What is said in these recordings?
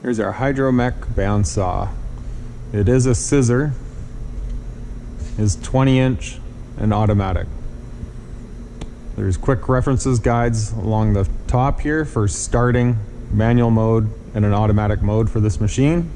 Here's our Hyd Mech Bandsaw. It is a scissor, is 20-inch and automatic. There's quick references guides along the top here for starting, manual mode, and an automatic mode for this machine.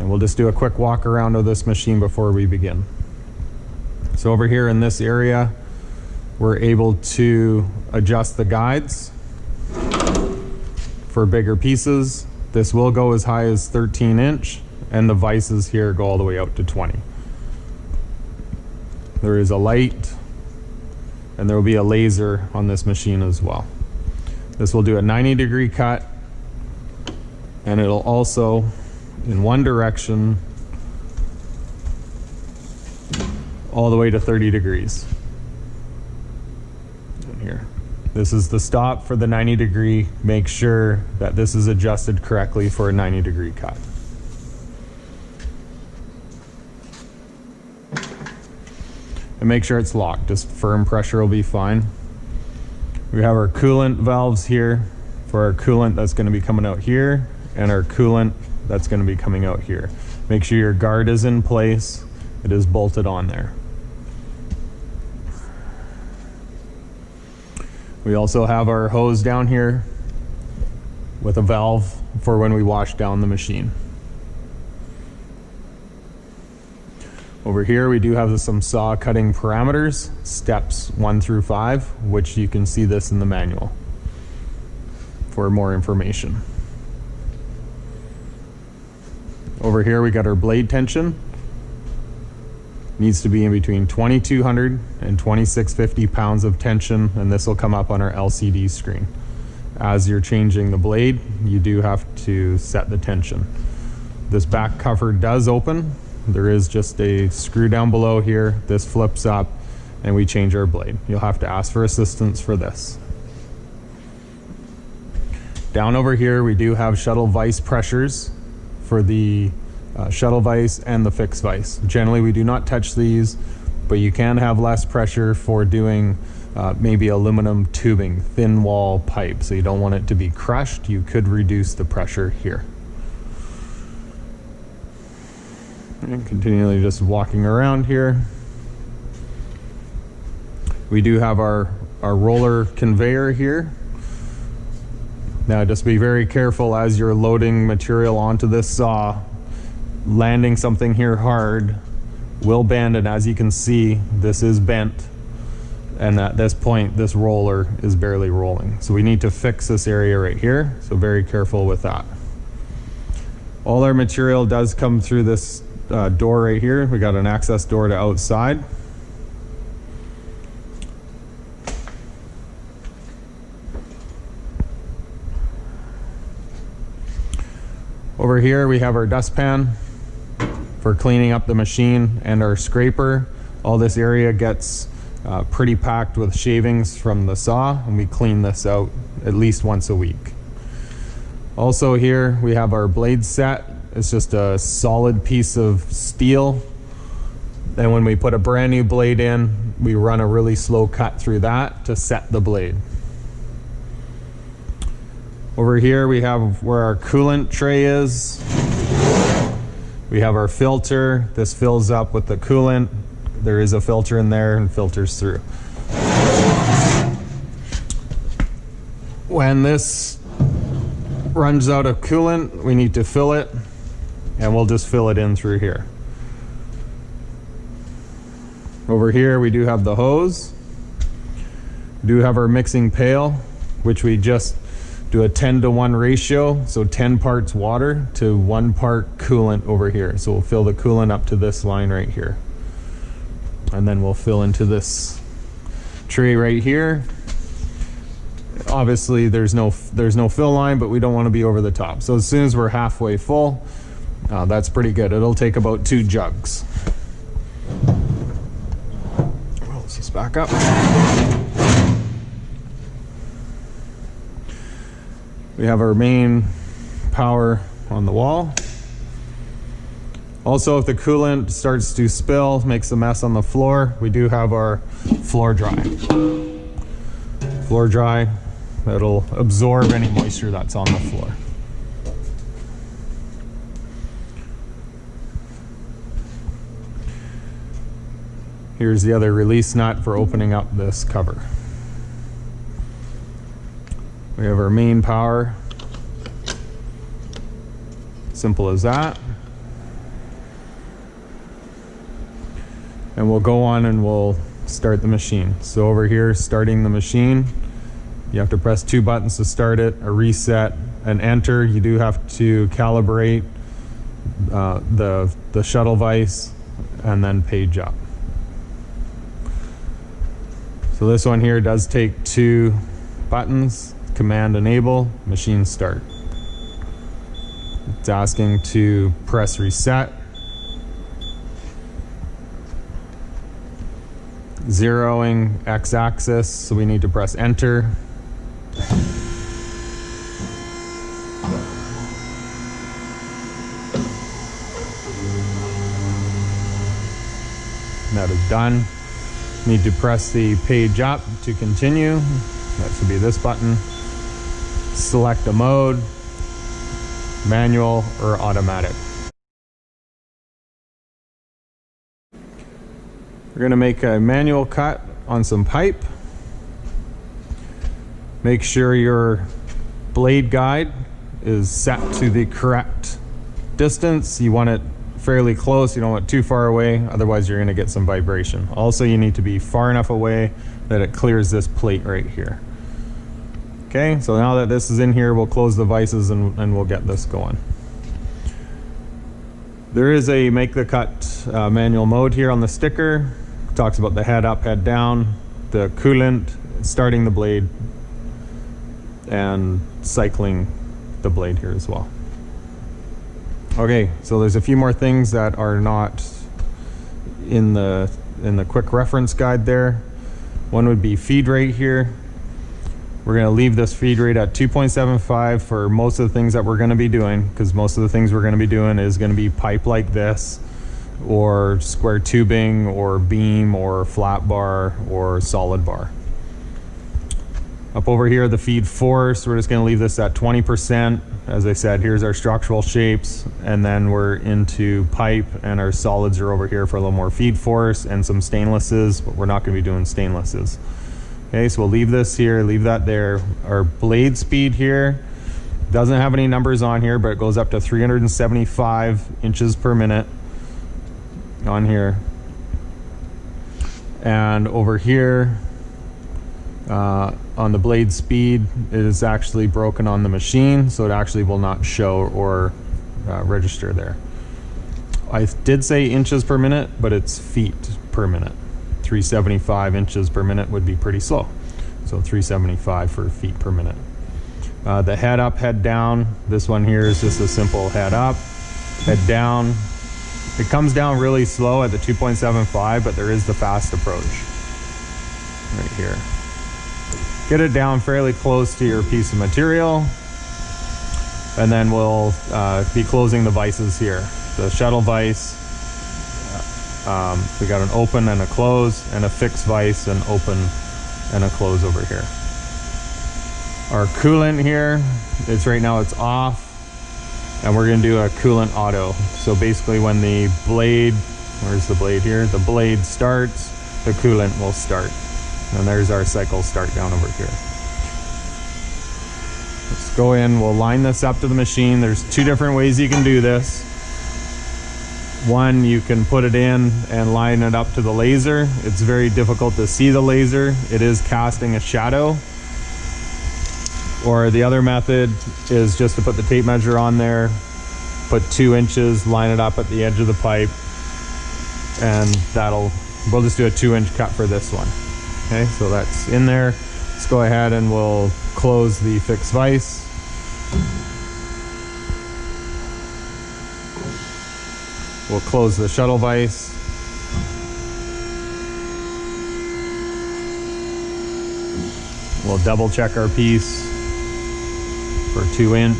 And we'll just do a quick walk around of this machine before we begin. So over here in this area, we're able to adjust the guides for bigger pieces. This will go as high as 13-inch, and the vices here go all the way out to 20. There is a light, and there will be a laser on this machine as well. This will do a 90-degree cut, and it'll also, in one direction, all the way to 30 degrees. And here. This is the stop for the 90-degree. Make sure that this is adjusted correctly for a 90-degree cut. And make sure it's locked. Just firm pressure will be fine. We have our coolant valves here for our coolant that's going to be coming out here, and our coolant that's going to be coming out here. Make sure your guard is in place. It is bolted on there. We also have our hose down here with a valve for when we wash down the machine. Over here we do have some saw cutting parameters, steps 1 through 5, which you can see this in the manual for more information. Over here we got our blade tension. Needs to be in between 2,200 and 2,650 pounds of tension, and this will come up on our LCD screen. As you're changing the blade, you do have to set the tension. This back cover does open. There is just a screw down below here. This flips up and we change our blade. You'll have to ask for assistance for this. Down over here we do have shuttle vise pressures for the shuttle vise and the fixed vise. Generally we do not touch these, but you can have less pressure for doing maybe aluminum tubing, thin wall pipe, so you don't want it to be crushed. You could reduce the pressure here. And continually just walking around here. We do have our roller conveyor here. Now just be very careful as you're loading material onto this saw. Landing something here hard will bend, and as you can see, this is bent, and at this point this roller is barely rolling, so we need to fix this area right here, so very careful with that. All our material does come through this door right here. We got an access door to outside. Over here we have our dustpan for cleaning up the machine, and our scraper. All this area gets pretty packed with shavings from the saw, and we clean this out at least once a week. Also here we have our blade set. It's just a solid piece of steel, and when we put a brand new blade in, we run a really slow cut through that to set the blade. Over here we have where our coolant tray is. We have our filter. This fills up with the coolant. There is a filter in there and filters through. When this runs out of coolant, we need to fill it, and we'll just fill it in through here. Over here we do have the hose. We do have our mixing pail, which we just do a 10-to-1 ratio, so 10 parts water to 1 part coolant over here. So we'll fill the coolant up to this line right here, and then we'll fill into this tray right here. Obviously there's no fill line, but we don't want to be over the top. So as soon as we're halfway full, that's pretty good. It'll take about 2 jugs. Let's just back up. We have our main power on the wall. Also, if the coolant starts to spill, makes a mess on the floor, we do have our floor dry. Floor dry, that'll absorb any moisture that's on the floor. Here's the other release nut for opening up this cover. We have our main power. Simple as that. And we'll go on and we'll start the machine. So over here, starting the machine, you have to press 2 buttons to start it, a reset, and enter. You do have to calibrate the shuttle vise and then page up. So this one here does take 2 buttons, command enable, machine start. It's asking to press reset. Zeroing x-axis, so we need to press enter. That is done. Need to press the page up to continue. That should be this button. Select a mode, manual or automatic. We're going to make a manual cut on some pipe. Make sure your blade guide is set to the correct distance. You want it fairly close, you don't want it too far away, otherwise you're going to get some vibration. Also, you need to be far enough away that it clears this plate right here. Okay, so now that this is in here, we'll close the vices and we'll get this going. There is a make the cut manual mode here on the sticker. It talks about the head up, head down, the coolant, starting the blade, and cycling the blade here as well. Okay, so there's a few more things that are not in the quick reference guide there. One would be feed rate here. We're going to leave this feed rate at 2.75 for most of the things that we're going to be doing, because most of the things we're going to be doing is going to be pipe like this, or square tubing, or beam, or flat bar, or solid bar. Up over here, the feed force, we're just going to leave this at 20%. As I said, here's our structural shapes, and then we're into pipe, and our solids are over here for a little more feed force, and some stainlesses, but we're not going to be doing stainlesses. Okay, so we'll leave this here, leave that there. Our blade speed here doesn't have any numbers on here, but it goes up to 375 inches per minute on here. And over here, on the blade speed, it is actually broken on the machine, so it actually will not show or register there. I did say inches per minute, but it's feet per minute. 375 inches per minute would be pretty slow. So 375 for feet per minute. The head up, head down. This one here is just a simple head up, head down. It comes down really slow at the 2.75, but there is the fast approach right here. Get it down fairly close to your piece of material, and then we'll be closing the vices here. The shuttle vise, we got an open and a close, and a fixed vise, an open and a close over here. Our coolant here, right now it's off, and we're going to do a coolant auto. So basically when the blade, where's the blade here? The blade starts, the coolant will start. And there's our cycle start down over here. Let's go in, we'll line this up to the machine. There's 2 different ways you can do this. One, you can put it in and line it up to the laser. It's very difficult to see the laser. It is casting a shadow. Or the other method is just to put the tape measure on there, put 2 inches, line it up at the edge of the pipe, and we'll just do a 2-inch cut for this one. Okay, so that's in there. Let's go ahead and we'll close the fixed vise. We'll close the shuttle vise. We'll double check our piece for 2-inch.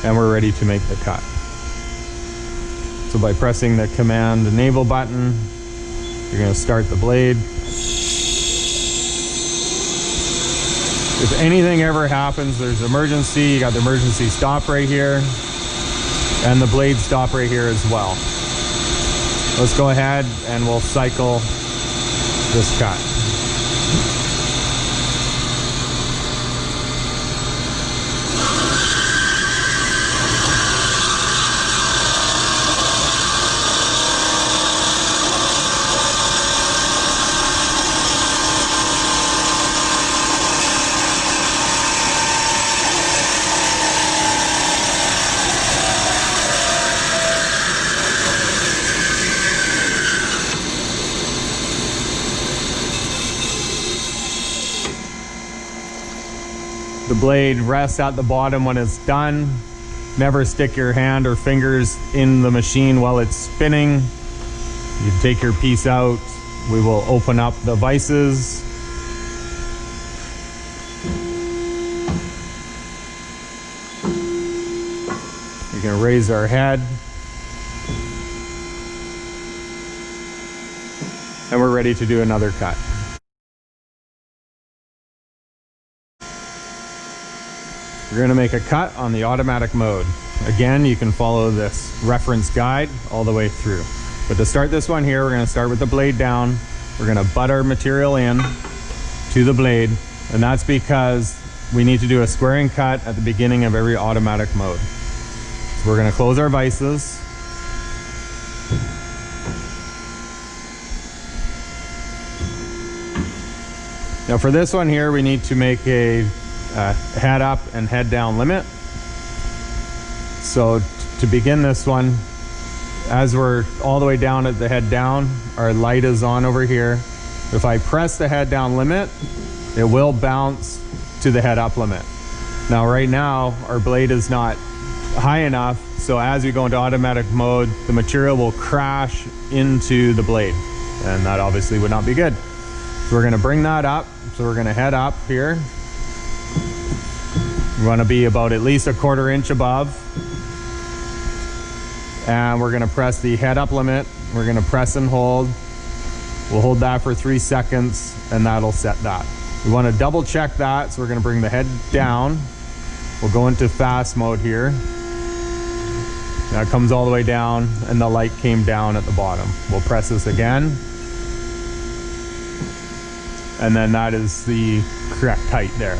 And we're ready to make the cut. So by pressing the command enable button, you're going to start the blade. If anything ever happens, there's emergency, you got the emergency stop right here, and the blade stop right here as well. let's go ahead and we'll cycle this cut. The blade rests at the bottom when it's done. Never stick your hand or fingers in the machine while it's spinning. You take your piece out. We will open up the vices. We're going to raise our head. And we're ready to do another cut. We're going to make a cut on the automatic mode. Again, you can follow this reference guide all the way through. But to start this one here, we're going to start with the blade down. We're going to butt our material in to the blade, and that's because we need to do a squaring cut at the beginning of every automatic mode. So we're going to close our vices. Now for this one here, we need to make a head up and head down limit. So to begin this one, as we're all the way down at the head down, our light is on over here. If I press the head down limit, it will bounce to the head up limit. Now right now, our blade is not high enough, so as we go into automatic mode, the material will crash into the blade, and that obviously would not be good. So we're gonna bring that up. So we're gonna head up here. We want to be about at least a 1/4 inch above. And we're going to press the head up limit. We're going to press and hold. We'll hold that for 3 seconds and that'll set that. We want to double check that. So we're going to bring the head down. We'll go into fast mode here. That comes all the way down and the light came down at the bottom. We'll press this again. And then that is the correct height there.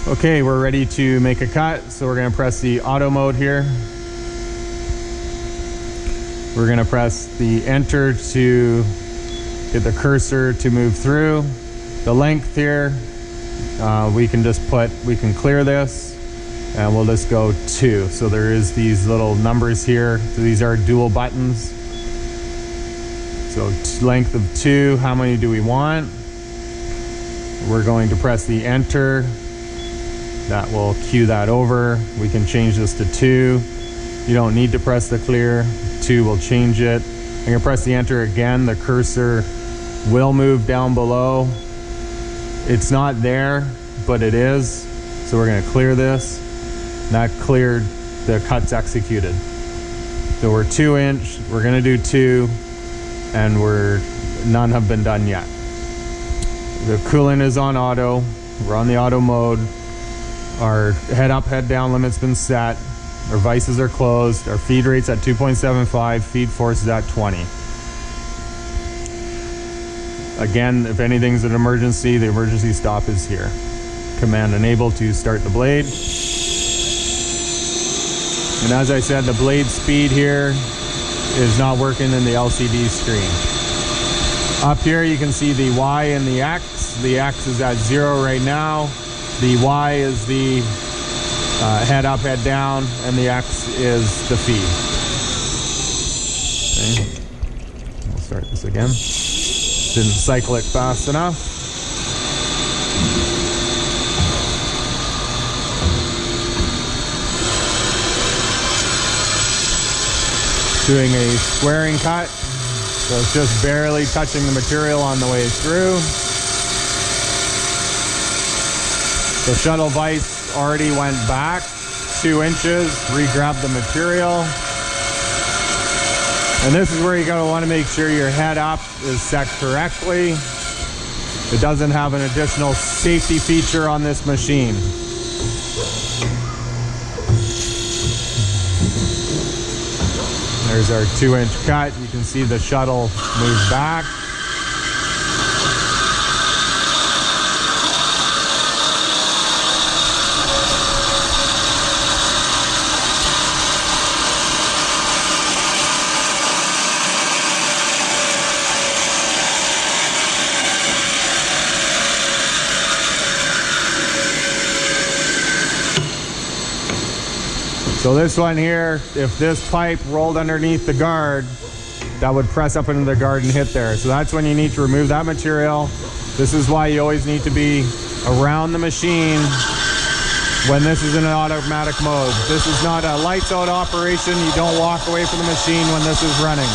Okay, we're ready to make a cut. So we're gonna press the auto mode here. We're gonna press the enter to get the cursor to move through. The length here, we can clear this and we'll just go 2. So there is these little numbers here. So these are dual buttons. So length of 2, how many do we want? We're going to press the enter. That will cue that over. We can change this to 2. You don't need to press the clear. 2 will change it. I'm gonna press the enter again. The cursor will move down below. It's not there, but it is. So we're gonna clear this. That cleared, the cut's executed. So we're 2 inch, we're gonna do 2, and none have been done yet. The coolant is on auto. We're on the auto mode. Our head up, head down limit's been set. Our vices are closed. Our feed rate's at 2.75. Feed force is at 20. Again, if anything's an emergency, the emergency stop is here. Command enable to start the blade. And as I said, the blade speed here is not working in the LCD screen. Up here you can see the Y and the X. The X is at 0 right now. The Y is the head up, head down, and the X is the feed. Okay. We'll start this again. Didn't cycle it fast enough. Doing a squaring cut. So it's just barely touching the material on the way through. The shuttle vise already went back 2 inches, re-grabbed the material. And this is where you're gonna wanna make sure your head up is set correctly. It doesn't have an additional safety feature on this machine. There's our 2-inch cut. You can see the shuttle move back. So this one here, if this pipe rolled underneath the guard, that would press up into the guard and hit there. So that's when you need to remove that material. This is why you always need to be around the machine when this is in an automatic mode. This is not a lights out operation. You don't walk away from the machine when this is running.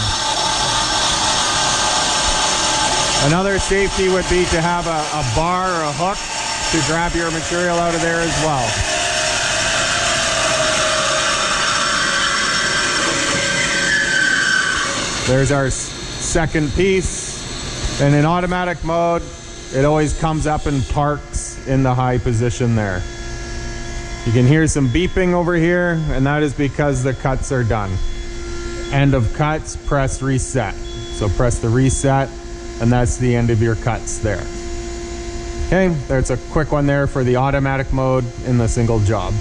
Another safety would be to have a bar or a hook to grab your material out of there as well. There's our second piece, and in automatic mode, it always comes up and parks in the high position there. You can hear some beeping over here, and that is because the cuts are done. End of cuts, press reset. So press the reset, and that's the end of your cuts there. Okay, there's a quick one there for the automatic mode in the single job.